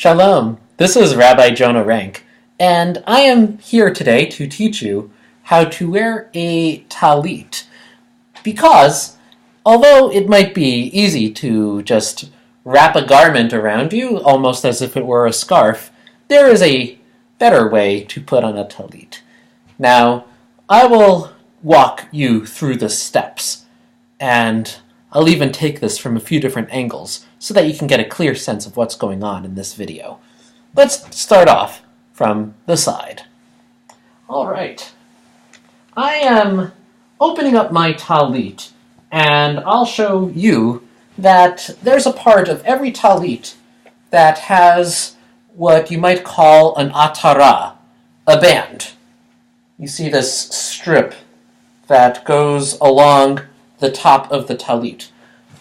Shalom, this is Rabbi Jonah Rank, and I am here today to teach you how to wear a tallit, because although it might be easy to just wrap a garment around you, almost as if it were a scarf, there is a better way to put on a tallit. Now, I will walk you through the steps, and I'll even take this from a few different angles so that you can get a clear sense of what's going on in this video. Let's start off from the side. All right. I am opening up my tallit, and I'll show you that there's a part of every tallit that has what you might call an atarah, a band. You see this strip that goes along the top of the tallit.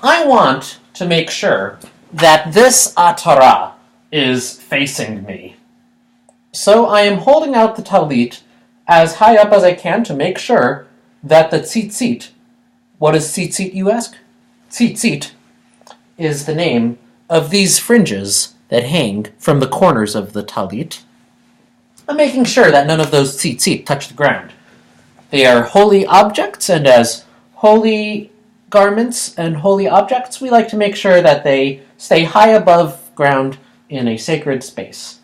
I want to make sure that this atarah is facing me. So I am holding out the tallit as high up as I can to make sure that the betzitzit, what is betzitzit, you ask? Betzitzit is the name of these fringes that hang from the corners of the tallit. I'm making sure that none of those betzitzit touch the ground. They are holy objects, and as holy garments and holy objects, we like to make sure that they stay high above ground in a sacred space.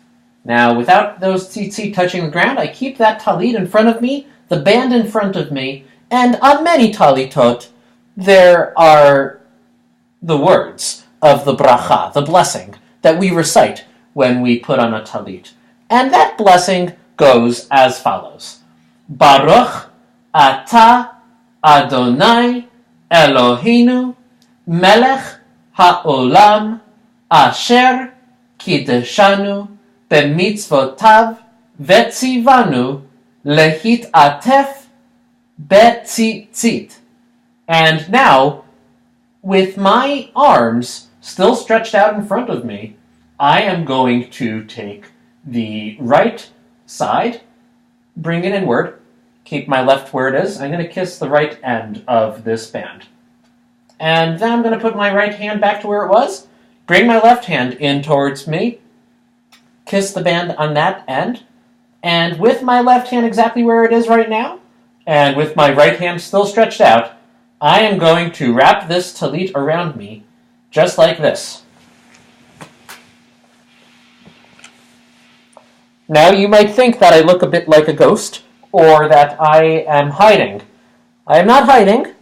Now, without those betzitzit touching the ground, I keep that tallit in front of me, the band in front of me, and on many tallitot, there are the words of the berakhah, the blessing, that we recite when we put on a tallit. And that blessing goes as follows. Barukh, attah, Adonai, eloheynu, melekh ha'olam, asher, kiddeshanu, bemitzvotav, vetzivvanu, lehit'attef, betzitzit. And now, with my arms still stretched out in front of me, I am going to take the right side, bring it inward, keep my left where it is. I'm going to kiss the right end of this band. And then I'm going to put my right hand back to where it was, bring my left hand in towards me, kiss the band on that end, and with my left hand exactly where it is right now, and with my right hand still stretched out, I am going to wrap this tallit around me just like this. Now you might think that I look a bit like a ghost, or that I am hiding. I am not hiding.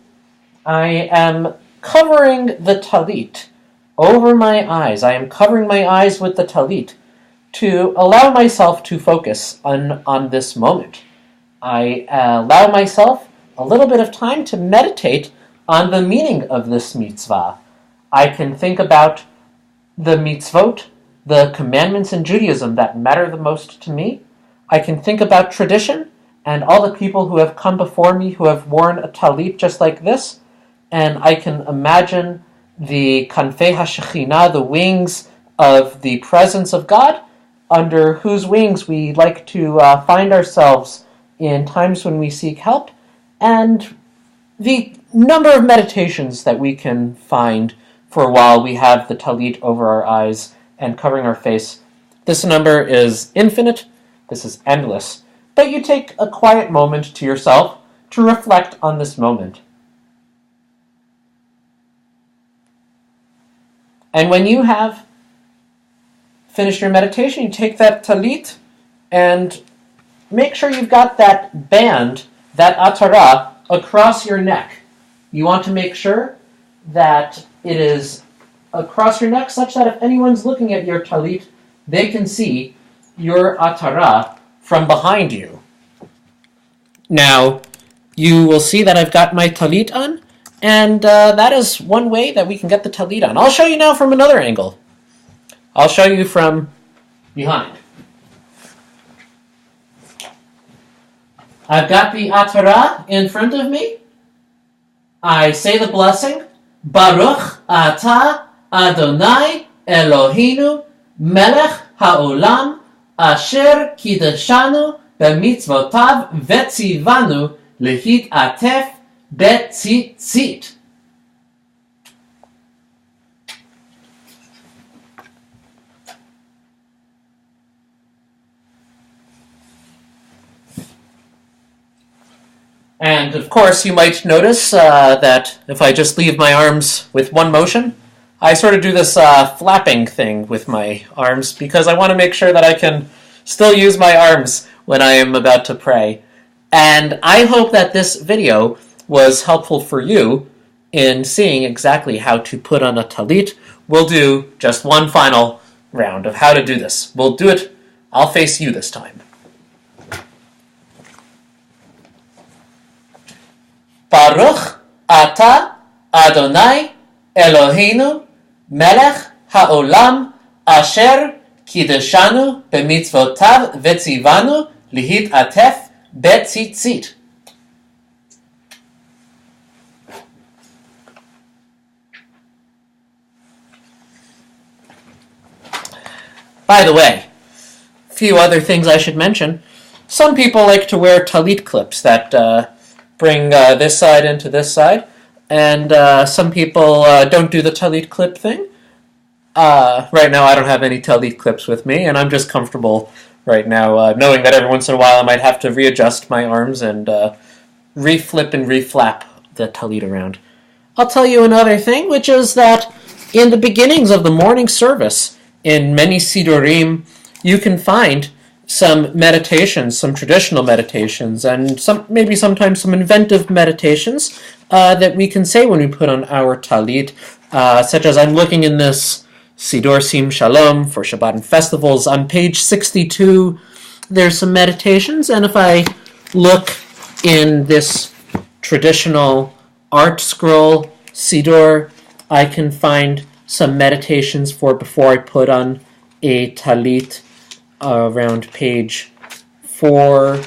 I am covering the tallit over my eyes. I am covering my eyes with the tallit to allow myself to focus on this moment. I allow myself a little bit of time to meditate on the meaning of this mitzvah. I can think about the mitzvot, the commandments in Judaism that matter the most to me. I can think about tradition and all the people who have come before me who have worn a tallit just like this, and I can imagine the kanfei hashekhinah, the wings of the presence of God, under whose wings we like to find ourselves in times when we seek help, and the number of meditations that we can find for while we have the tallit over our eyes and covering our face. This number is infinite, this is endless, but you take a quiet moment to yourself to reflect on this moment. And when you have finished your meditation, you take that tallit and make sure you've got that band, that atarah, across your neck. You want to make sure that it is across your neck such that if anyone's looking at your tallit, they can see your atarah from behind you. Now, you will see that I've got my tallit on, and that is one way that we can get the tallit on. I'll show you now from another angle. I'll show you from behind. I've got the atarah in front of me. I say the blessing, Barukh attah Adonai eloheynu melekh ha'olam asher kiddeshanu bemitzvotav vetzivvanu lehit'attef betzitzit. And of course, you might notice that if I just leave my arms with one motion, I sort of do this flapping thing with my arms because I want to make sure that I can still use my arms when I am about to pray. And I hope that this video was helpful for you in seeing exactly how to put on a tallit. We'll do just one final round of how to do this. We'll do it. I'll face you this time. Barukh attah Adonai eloheynu melekh haolam asher kiddeshanu bemitzvotav vetzivvanu lehit'attef betzitzit. By the way, a few other things I should mention. Some people like to wear tallit clips that bring this side into this side, and some people don't do the tallit clip thing. Right now I don't have any tallit clips with me, and I'm just comfortable right now knowing that every once in a while I might have to readjust my arms and reflip and reflap the tallit around. I'll tell you another thing, which is that in the beginnings of the morning service, in many sidurim, you can find some meditations, some traditional meditations, and maybe sometimes some inventive meditations that we can say when we put on our tallit, such as I'm looking in this Siddur Sim Shalom for Shabbat and festivals. On page 62, there's some meditations, and if I look in this traditional art scroll Siddur, I can find some meditations for before I put on a tallit around page 4.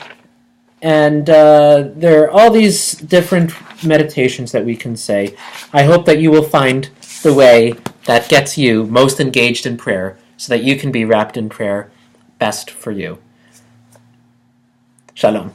And there are all these different meditations that we can say. I hope that you will find the way that gets you most engaged in prayer so that you can be wrapped in prayer best for you. Shalom.